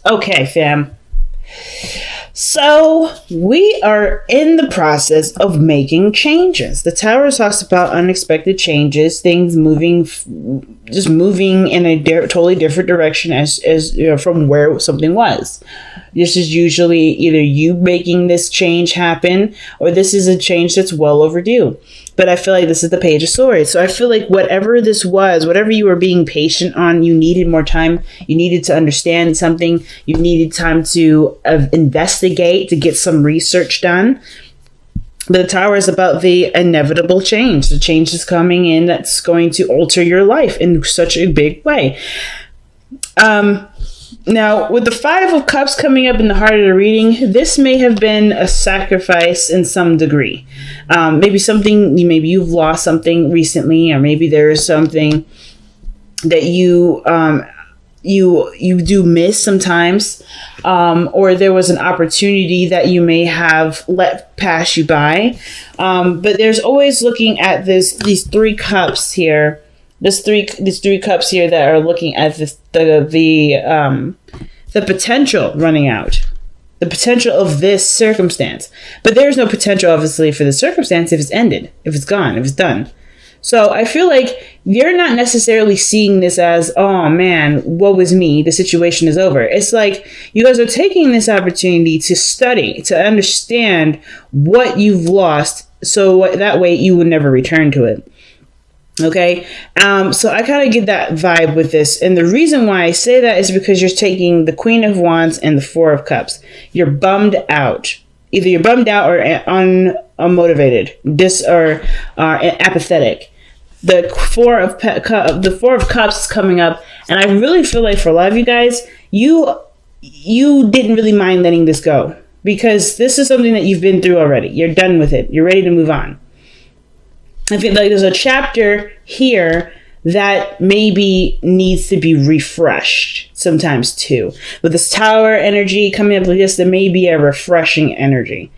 Okay, fam. So we are in the process of making changes. The Tower talks about unexpected changes, things moving, just moving in a totally different direction as you know, from where something was. This is usually either you making this change happen, or this is a change that's well overdue. But I feel like this is the Page of Swords. So I feel like whatever this was, whatever you were being patient on, you needed more time. You needed to understand something. You needed time to investigate, to get some research done. But the Tower is about the inevitable change. The change is coming in that's going to alter your life in such a big way. Now, with the Five of Cups coming up in the heart of the reading, this may have been a sacrifice in some degree. Maybe you've lost something recently, or maybe there is something that you do miss sometimes, or there was an opportunity that you may have let pass you by. But there's always looking at these three cups here. These three cups here that are looking at the potential running out, the potential of this circumstance. But there's no potential, obviously, for the circumstance if it's ended, if it's gone, if it's done. So I feel like you're not necessarily seeing this as, oh man, woe is me, the situation is over. It's like you guys are taking this opportunity to study, to understand what you've lost, so that way you will never return to it. Okay, so I kind of get that vibe with this. And the reason why I say that is because you're taking the Queen of Wands and the Four of Cups. You're bummed out. Either you're bummed out or unmotivated, or apathetic. The Four of Cups is coming up. And I really feel like for a lot of you guys, you didn't really mind letting this go. Because this is something that you've been through already. You're done with it. You're ready to move on. I feel like there's a chapter here that maybe needs to be refreshed sometimes too. With this Tower energy coming up like this, there may be a refreshing energy.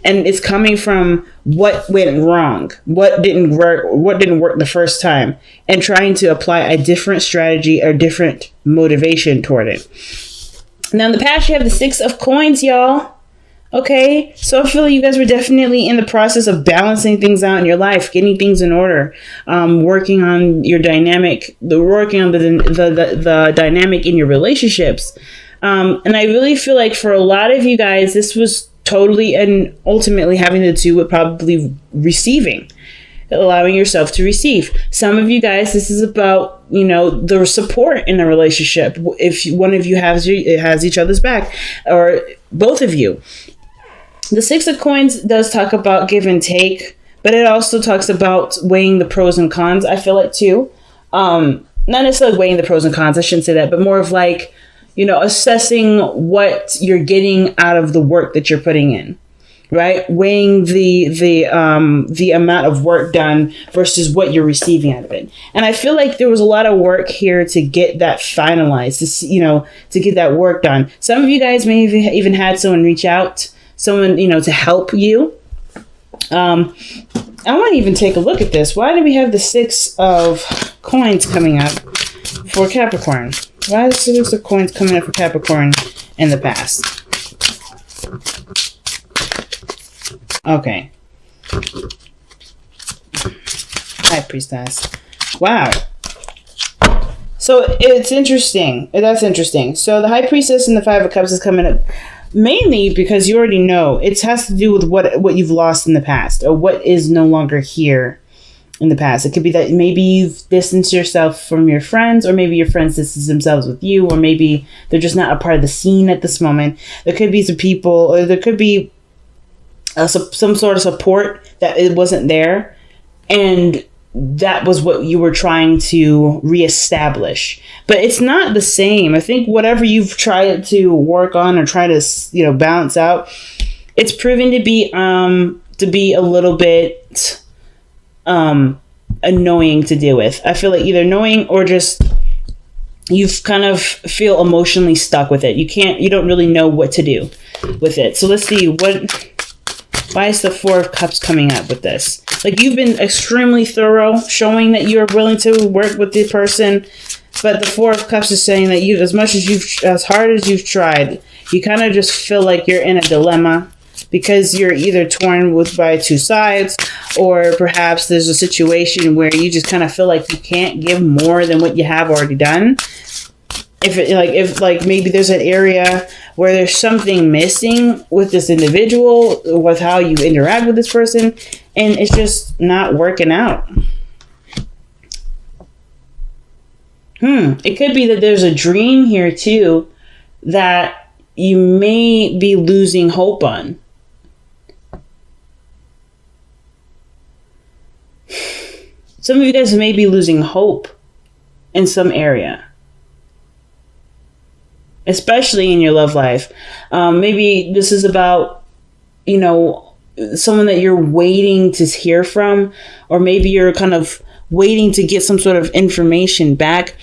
And it's coming from what went wrong, what didn't work the first time, and trying to apply a different strategy or different motivation toward it. Now in the past, you have the Six of Coins, y'all. Okay, so I feel like you guys were definitely in the process of balancing things out in your life, getting things in order, working on your dynamic, working on the dynamic in your relationships. And I really feel like for a lot of you guys, this was totally and ultimately having to do with probably receiving, allowing yourself to receive. Some of you guys, this is about, the support in a relationship. If one of you has each other's back, or both of you. The Six of Coins does talk about give and take, but it also talks about weighing the pros and cons, I feel like, too. Not necessarily weighing the pros and cons, I shouldn't say that, but more of like, assessing what you're getting out of the work that you're putting in, right? Weighing the amount of work done versus what you're receiving out of it. And I feel like there was a lot of work here to get that finalized, to get that work done. Some of you guys may have even had someone reach out, to help you. I want to even take a look at this. Why do we have the Six of Coins coming up for Capricorn? Why is the Six of Coins coming up for Capricorn in the past? Okay. High Priestess. Wow. So it's interesting. That's interesting. So the High Priestess and the Five of Cups is coming up mainly because you already know it has to do with what you've lost in the past, or what is no longer here in the past. It could be that maybe you've distanced yourself from your friends, or maybe your friends distance themselves with you, or maybe they're just not a part of the scene at this moment. There could be some people, or there could be some sort of support that it wasn't there, and that was what you were trying to reestablish. But it's not the same. I think whatever you've tried to work on or try to balance out, it's proven to be a little bit annoying to deal with. I feel like either annoying or just you've kind of feel emotionally stuck with it. You don't really know what to do with it. So let's see why is the Four of Cups coming up with this? Like, you've been extremely thorough, showing that you're willing to work with the person. But the Four of Cups is saying that you, as hard as you've tried, you kind of just feel like you're in a dilemma because you're either torn by two sides, or perhaps there's a situation where you just kind of feel like you can't give more than what you have already done. If maybe there's an area where there's something missing with this individual, with how you interact with this person, and it's just not working out. It could be that there's a dream here too that you may be losing hope on. Some of you guys may be losing hope in some area, especially in your love life. Maybe this is about, someone that you're waiting to hear from, or maybe you're kind of waiting to get some sort of information back.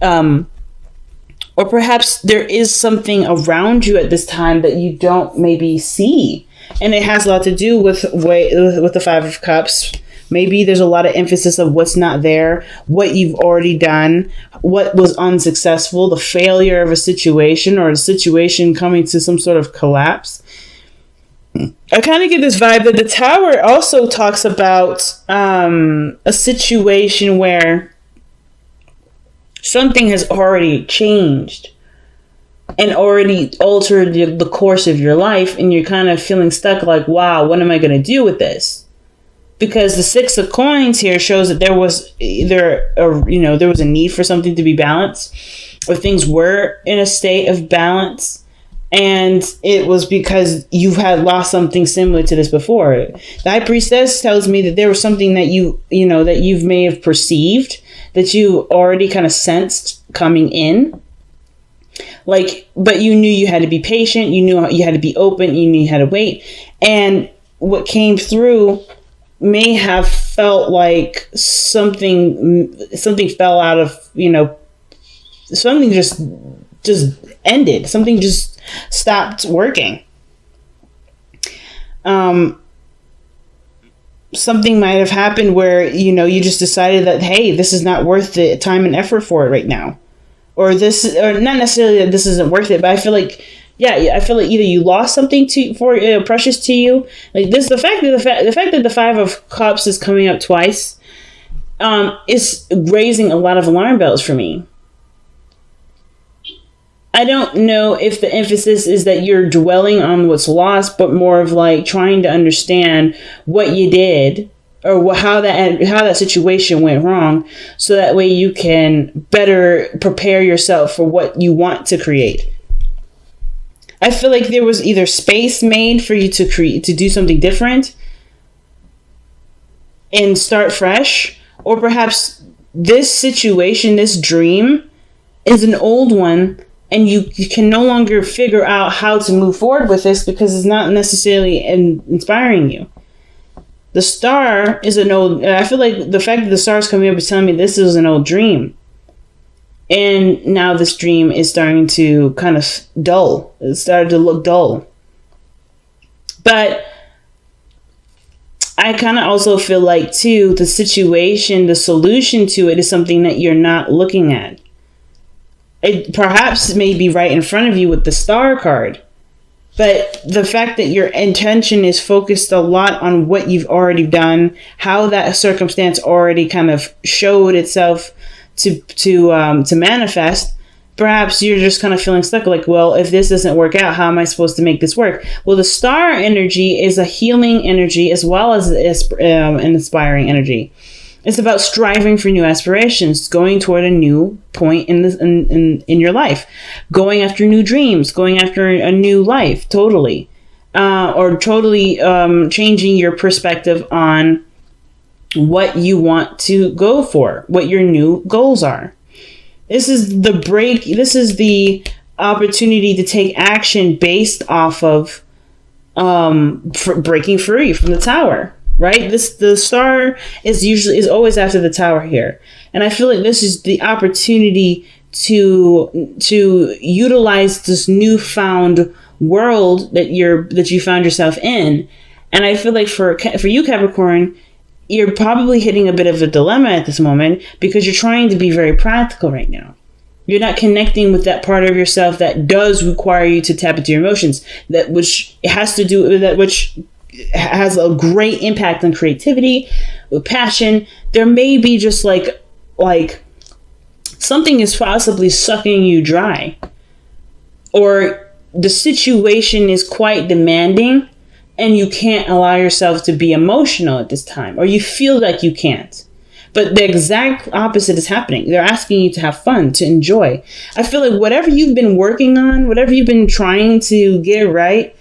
Or perhaps there is something around you at this time that you don't maybe see. And it has a lot to do with the Five of Cups. Maybe there's a lot of emphasis of what's not there, what you've already done, what was unsuccessful, the failure of a situation, or a situation coming to some sort of collapse. I kind of get this vibe that the Tower also talks about a situation where something has already changed and already altered the course of your life, and you're kind of feeling stuck like, wow, what am I going to do with this? Because the Six of Coins here shows that there was either there was a need for something to be balanced, or things were in a state of balance, and it was because you had lost something similar to this before. The High Priestess tells me that there was something that you may have perceived, that you already kind of sensed coming in. But you knew you had to be patient, you knew you had to be open, you knew you had to wait. And what came through may have felt like something fell out of, something just ended. Something just stopped working. Something might have happened where, you just decided that, hey, this is not worth the time and effort for it right now. Or not necessarily that this isn't worth it, but I feel like either you lost something precious to you. Like this, the fact that the Five of Cups is coming up twice, is raising a lot of alarm bells for me. I don't know if the emphasis is that you're dwelling on what's lost, but more of like trying to understand what you did, or how that situation went wrong, so that way you can better prepare yourself for what you want to create. I feel like there was either space made for you to do something different and start fresh, or perhaps this situation, this dream, is an old one, and you can no longer figure out how to move forward with this because it's not necessarily inspiring you. The Star is an old... I feel like the fact that the Star is coming up is telling me this is an old dream. And now this dream is starting to kind of dull. It started to look dull. But I kind of also feel like, too, the situation, the solution to it is something that you're not looking at. It perhaps may be right in front of you with the Star card. But the fact that your intention is focused a lot on what you've already done, how that circumstance already kind of showed itself to manifest, perhaps you're just kind of feeling stuck like, well, if this doesn't work out, how am I supposed to make this work? Well, the Star energy is a healing energy as well as an inspiring energy. It's about striving for new aspirations, going toward a new point in your life, going after new dreams, going after a new life, totally, or totally changing your perspective on what you want to go for, what your new goals are. This is the break. This is the opportunity to take action based off of breaking free from the Tower. Right? The Star is always after the Tower here. And I feel like this is the opportunity to utilize this newfound world that you found yourself in. And I feel like for you, Capricorn, you're probably hitting a bit of a dilemma at this moment because you're trying to be very practical right now. You're not connecting with that part of yourself that does require you to tap into your emotions, that which has to do with that, which has a great impact on creativity, with passion. There may be just like something is possibly sucking you dry, or the situation is quite demanding and you can't allow yourself to be emotional at this time, or you feel like you can't. But the exact opposite is happening. They're asking you to have fun, to enjoy. I feel like whatever you've been working on, whatever you've been trying to get right,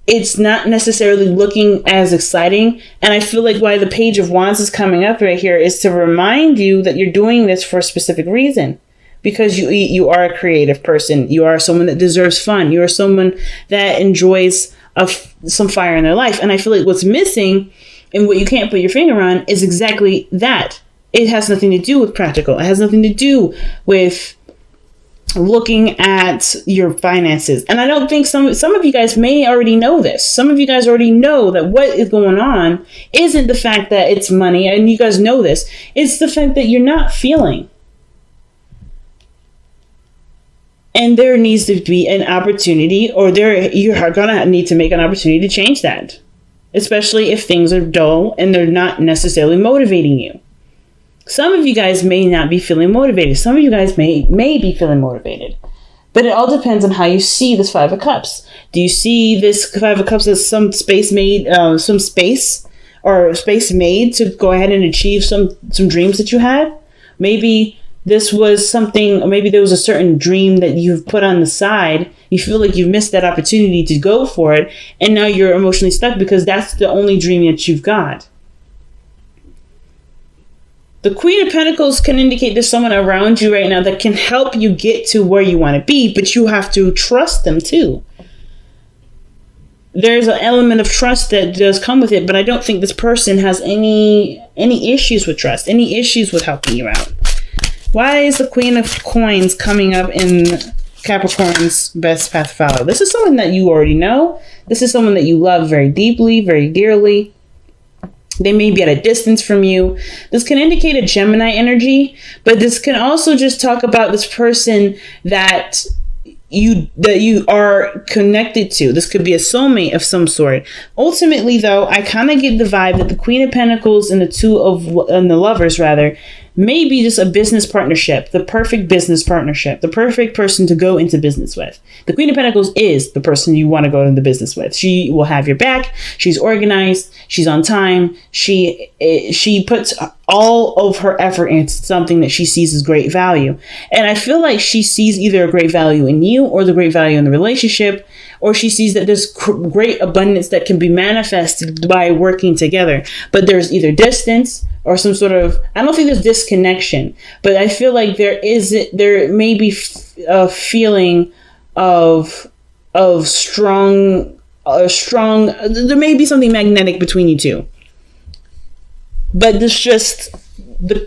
it's not necessarily looking as exciting. And I feel like why the Page of Wands is coming up right here is to remind you that you're doing this for a specific reason. Because you are a creative person. You are someone that deserves fun. You are someone that enjoys some fire in their life. And I feel like what's missing and what you can't put your finger on is exactly that. It has nothing to do with practical. It has nothing to do with looking at your finances. And I don't think some of you guys may already know this. Some of you guys already know that what is going on isn't the fact that it's money, and you guys know this. It's the fact that you're not feeling. And there needs to be an opportunity, or you are going to need to make an opportunity to change that. Especially if things are dull and they're not necessarily motivating you. Some of you guys may not be feeling motivated. Some of you guys may be feeling motivated. But it all depends on how you see this Five of Cups. Do you see this Five of Cups as some space made to go ahead and achieve some dreams that you had? Maybe this was something, or maybe there was a certain dream that you've put on the side. You feel like you've missed that opportunity to go for it. And now you're emotionally stuck because that's the only dream that you've got. The Queen of Pentacles can indicate there's someone around you right now that can help you get to where you want to be, but you have to trust them too. There's an element of trust that does come with it, but I don't think this person has any issues with trust, any issues with helping you out. Why is the Queen of Coins coming up in Capricorn's best path to follow? This is someone that you already know. This is someone that you love very deeply, very dearly. They may be at a distance from you. This can indicate a Gemini energy, but this can also just talk about this person that you are connected to. This could be a soulmate of some sort. Ultimately, though, I kind of get the vibe that the Queen of Pentacles and the Lovers rather may be just a business partnership, the perfect business partnership, the perfect person to go into business with. The Queen of Pentacles is the person you want to go into business with. She will have your back. She's organized. She's on time. She puts all of her effort into something that she sees as great value. And I feel like she sees either a great value in you or the great value in the relationship, or she sees that there's great abundance that can be manifested by working together. But there's either distance or some sort of, I don't think there's disconnection, but I feel like there may be a feeling of strong, there may be something magnetic between you two. But this just, the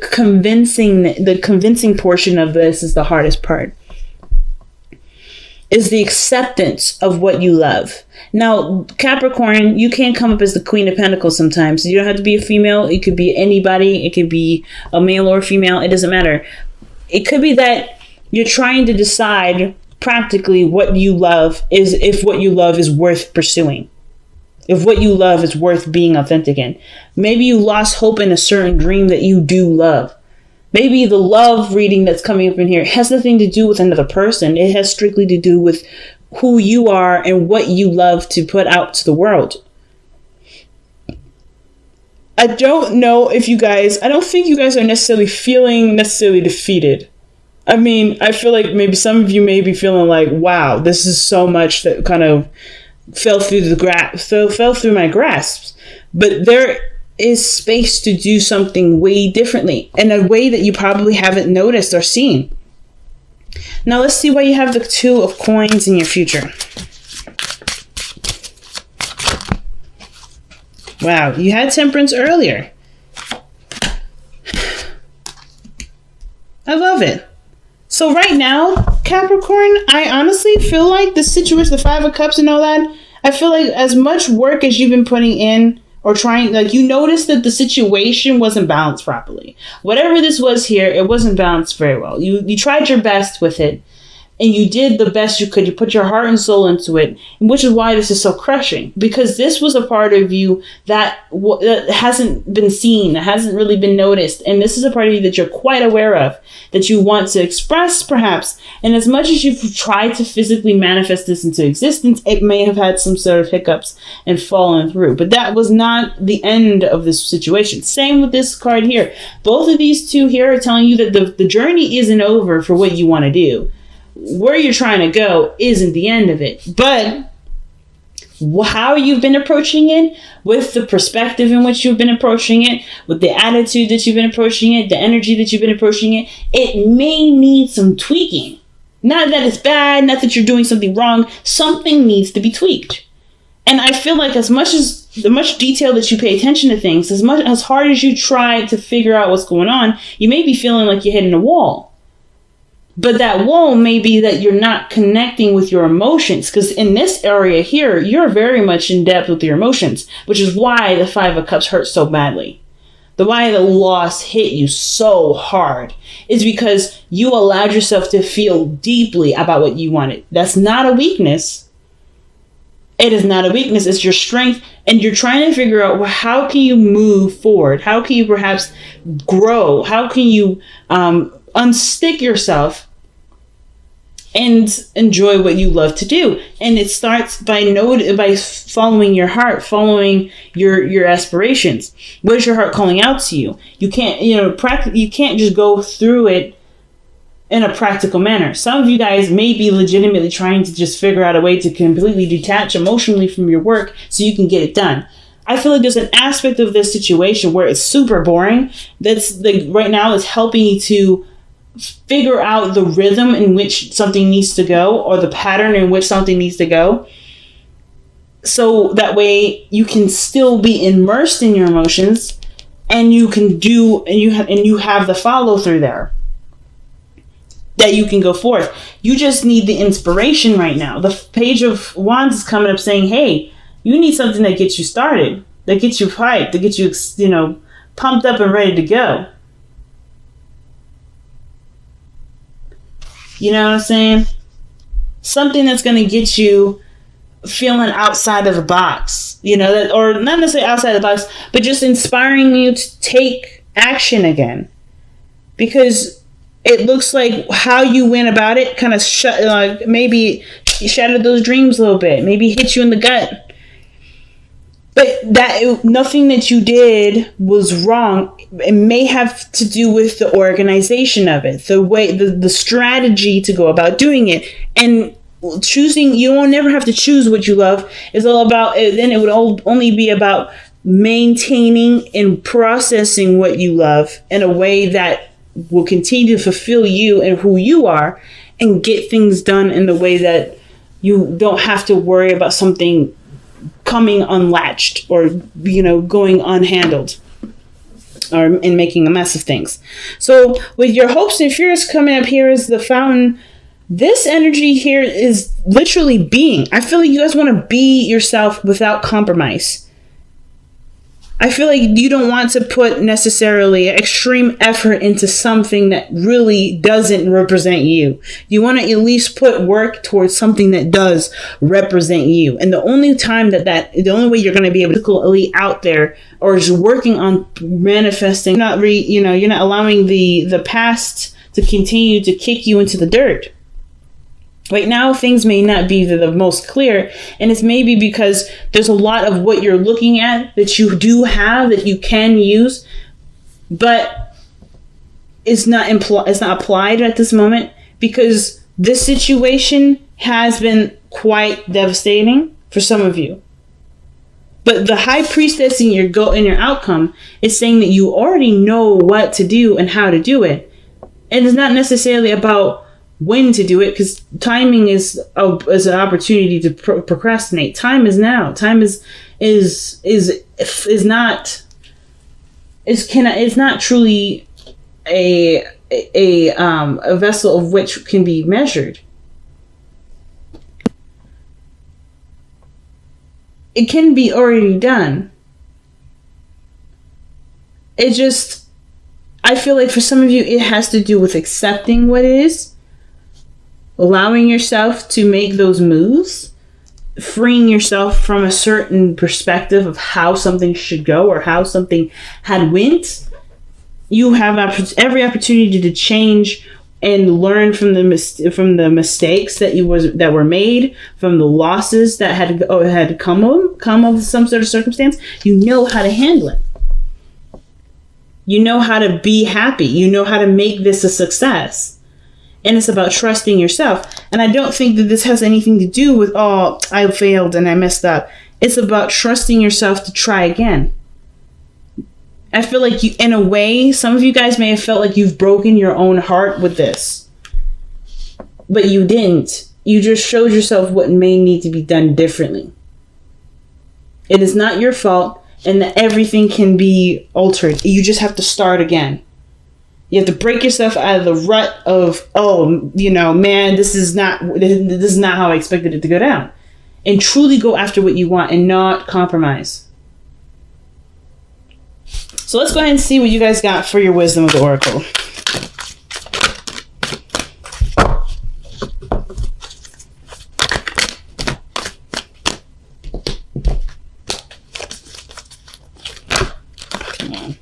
convincing portion of this is the hardest part. Is the acceptance of what you love. Now, Capricorn, you can come up as the Queen of Pentacles sometimes. You don't have to be a female. It could be anybody. It could be a male or a female. It doesn't matter. It could be that you're trying to decide practically what you love is, if what you love is worth pursuing. If what you love is worth being authentic in. Maybe you lost hope in a certain dream that you do love. Maybe the love reading that's coming up in here has nothing to do with another person. It has strictly to do with who you are and what you love to put out to the world. I don't know if you guys, I don't think you guys are necessarily feeling defeated. I mean, I feel like maybe some of you may be feeling like, wow, this is so much that kind of fell through my grasp. But there is space to do something way differently in a way that you probably haven't noticed or seen. Now let's see why you have the Two of Coins in your future. Wow, you had Temperance earlier. I love it. So right now, Capricorn, I honestly feel like the situation, the Five of Cups and all that, I feel like as much work as you've been putting in, or trying, like, you noticed that the situation wasn't balanced properly. Whatever this was here, it wasn't balanced very well. You tried your best with it, and you did the best you could. You put your heart and soul into it, which is why this is so crushing, because this was a part of you that hasn't been seen, that hasn't really been noticed, and this is a part of you that you're quite aware of, that you want to express, perhaps. And as much as you've tried to physically manifest this into existence, it may have had some sort of hiccups and fallen through. But that was not the end of this situation. Same with this card here. Both of these two here are telling you that the journey isn't over for what you want to do. Where you're trying to go isn't the end of it, but how you've been approaching it, with the perspective in which you've been approaching it, with the attitude that you've been approaching it, the energy that you've been approaching it, it may need some tweaking. Not that it's bad, not that you're doing something wrong. Something needs to be tweaked. And I feel like the much detail that you pay attention to things, as hard as you try to figure out what's going on, you may be feeling like you're hitting a wall. But that wall may be that you're not connecting with your emotions, because in this area here, you're very much in depth with your emotions, which is why the Five of Cups hurt so badly. Why the loss hit you so hard is because you allowed yourself to feel deeply about what you wanted. That's not a weakness. It is not a weakness. It's your strength. And you're trying to figure out, well, how can you move forward? How can you perhaps grow? How can you unstick yourself and enjoy what you love to do? And it starts by following your heart, following your aspirations. What is your heart calling out to you? You can't, you can't just go through it in a practical manner. Some of you guys may be legitimately trying to just figure out a way to completely detach emotionally from your work so you can get it done. I feel like there's an aspect of this situation where it's super boring. That's like right now it's helping you to figure out the rhythm in which something needs to go, or the pattern in which something needs to go, so that way you can still be immersed in your emotions, and you can do, and you have the follow through there that you can go forth. You just need the inspiration right now. The Page of Wands is coming up saying, hey, you need something that gets you started, that gets you hyped, that gets you pumped up and ready to go. You know what I'm saying? Something that's going to get you feeling outside of the box, or not necessarily outside the box, but just inspiring you to take action again. Because it looks like how you went about it kind of maybe shattered those dreams a little bit, maybe hit you in the gut. But nothing that you did was wrong. It may have to do with the organization of it, the way, the strategy to go about doing it. And choosing, you will never have to choose what you love. It's all about, then it would only be about maintaining and processing what you love in a way that will continue to fulfill you and who you are, and get things done in the way that you don't have to worry about something coming unlatched or going unhandled and making a mess of things. So with your hopes and fears coming up here is the Fountain. This energy here is literally being. I feel like you guys want to be yourself without compromise. I feel like you don't want to put necessarily extreme effort into something that really doesn't represent you. You want to at least put work towards something that does represent you. And the only way you're going to be able to go out there or just working on manifesting, you're not allowing the past to continue to kick you into the dirt. Right now, things may not be the most clear, and it's maybe because there's a lot of what you're looking at that you do have that you can use, but it's not applied at this moment, because this situation has been quite devastating for some of you. But the High Priestess in your outcome is saying that you already know what to do and how to do it, and it's not necessarily about when to do it, because timing is an opportunity to procrastinate. Time is now. Time is not truly a vessel of which can be measured. It can be already done. it just, I feel like for some of you, it has to do with accepting what is, allowing yourself to make those moves, freeing yourself from a certain perspective of how something should go or how something had went. You have every opportunity to change and learn from the mistakes that were made, from the losses that had come of some sort of circumstance. You know how to handle it. You know how to be happy. You know how to make this a success. And it's about trusting yourself. And I don't think that this has anything to do with, oh, I failed and I messed up. It's about trusting yourself to try again. I feel like you, in a way, some of you guys may have felt like you've broken your own heart with this. But you didn't. You just showed yourself what may need to be done differently. It is not your fault, and that everything can be altered. You just have to start again. You have to break yourself out of the rut of, oh, man, this is not how I expected it to go down. And truly go after what you want and not compromise. So let's go ahead and see what you guys got for your wisdom of the oracle. Come on.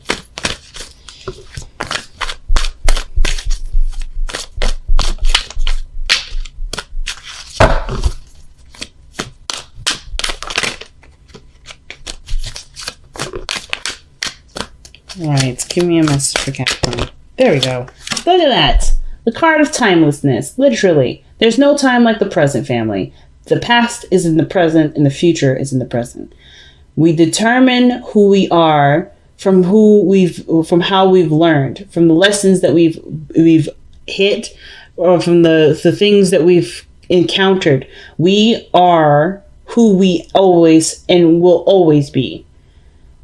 Alright, give me a message for Capricorn. There we go. Look at that. The card of timelessness. Literally. There's no time like the present, family. The past is in the present and the future is in the present. We determine who we are from how we've learned, from the lessons that we've hit, or from the things that we've encountered. We are who we always and will always be.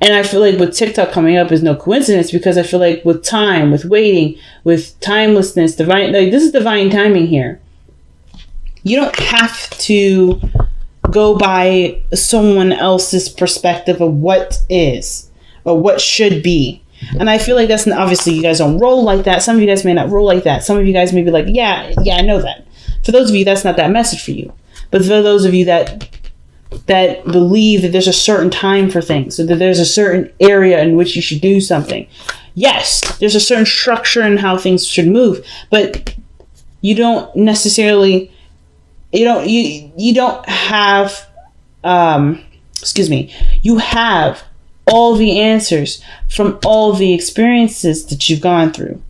And I feel like with TikTok coming up is no coincidence, because I feel like with time, with waiting, with timelessness, this is divine timing here. You don't have to go by someone else's perspective of what is or what should be. And I feel like that's obviously you guys don't roll like that. Some of you guys may not roll like that. Some of you guys may be like, yeah, I know that. For those of you, that's not that message for you. But for those of you that believe that there's a certain time for things, so that there's a certain area in which you should do something. Yes, there's a certain structure in how things should move, but you don't necessarily, you don't have, you have all the answers from all the experiences that you've gone through.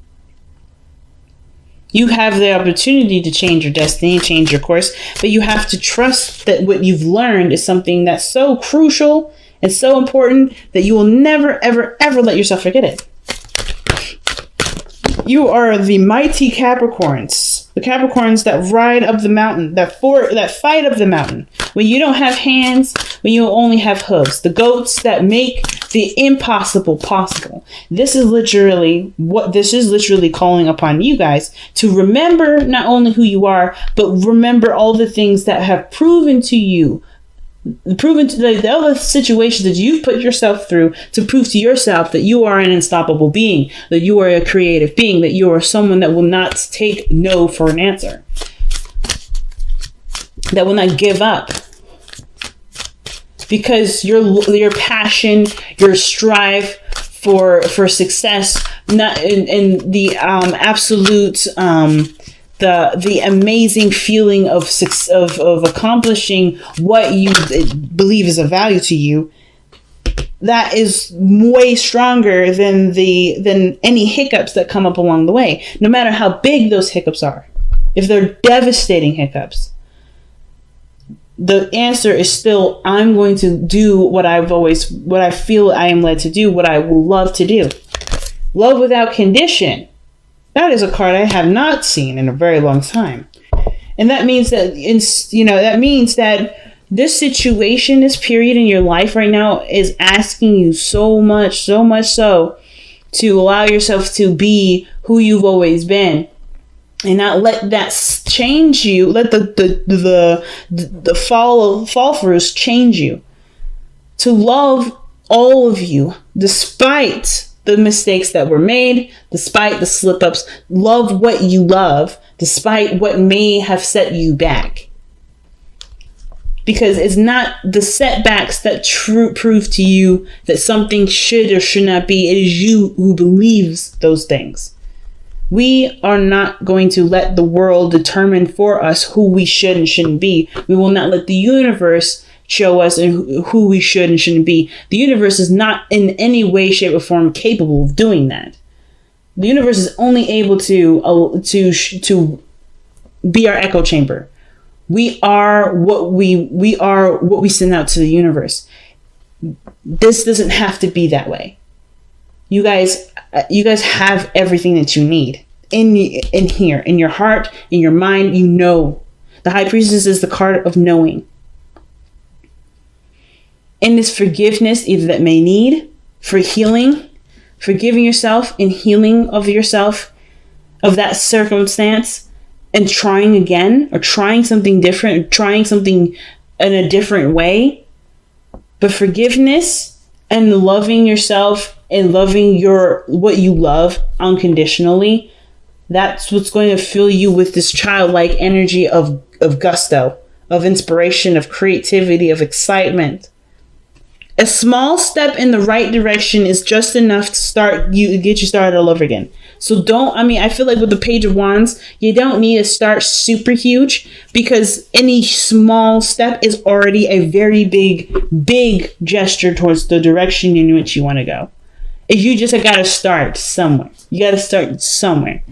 You have the opportunity to change your destiny, change your course, but you have to trust that what you've learned is something that's so crucial and so important that you will never, ever, ever let yourself forget it. You are the mighty Capricorns. The Capricorns that ride up the mountain, that fight up the mountain. When you don't have hands, when you only have hooves. The goats that make the impossible possible. This is literally calling upon you guys to remember not only who you are, but remember all the things that have proven to you, the other situations that you've put yourself through to prove to yourself that you are an unstoppable being, that you are a creative being, that you are someone that will not take no for an answer, that will not give up. Because your passion, your strive for success, not in the absolute the amazing feeling of accomplishing what you believe is of value to you, that is way stronger than any hiccups that come up along the way, no matter how big those hiccups are. If they're devastating hiccups, the answer is still, I'm going to do what I feel I am led to do, what I will love to do. Love without condition. That is a card I have not seen in a very long time. And that means that, this situation, this period in your life right now is asking you so much so to allow yourself to be who you've always been. And not let that change you. Let the fall throughs change you. To love all of you, despite the mistakes that were made, despite the slip ups. Love what you love, despite what may have set you back. Because it's not the setbacks that prove to you that something should or should not be. It is you who believes those things. We are not going to let the world determine for us who we should and shouldn't be. We will not let the universe show us who we should and shouldn't be. The universe is not in any way, shape, or form capable of doing that. The universe is only able to be our echo chamber. We are what we send out to the universe. This doesn't have to be that way. You guys have everything that you need in here, in your heart, in your mind. You know, the High Priestess is the card of knowing. And this forgiveness, either that may need for healing, forgiving yourself and healing of yourself, of that circumstance, and trying again, or trying something different, or trying something in a different way. But forgiveness and loving yourself and loving what you love unconditionally, that's what's going to fill you with this childlike energy of gusto, of inspiration, of creativity, of excitement. A small step in the right direction is just enough to get you started all over again. So I feel like with the Page of Wands, you don't need to start super huge, because any small step is already a very big gesture towards the direction in which you want to go. If you just got to start somewhere. You got to start somewhere.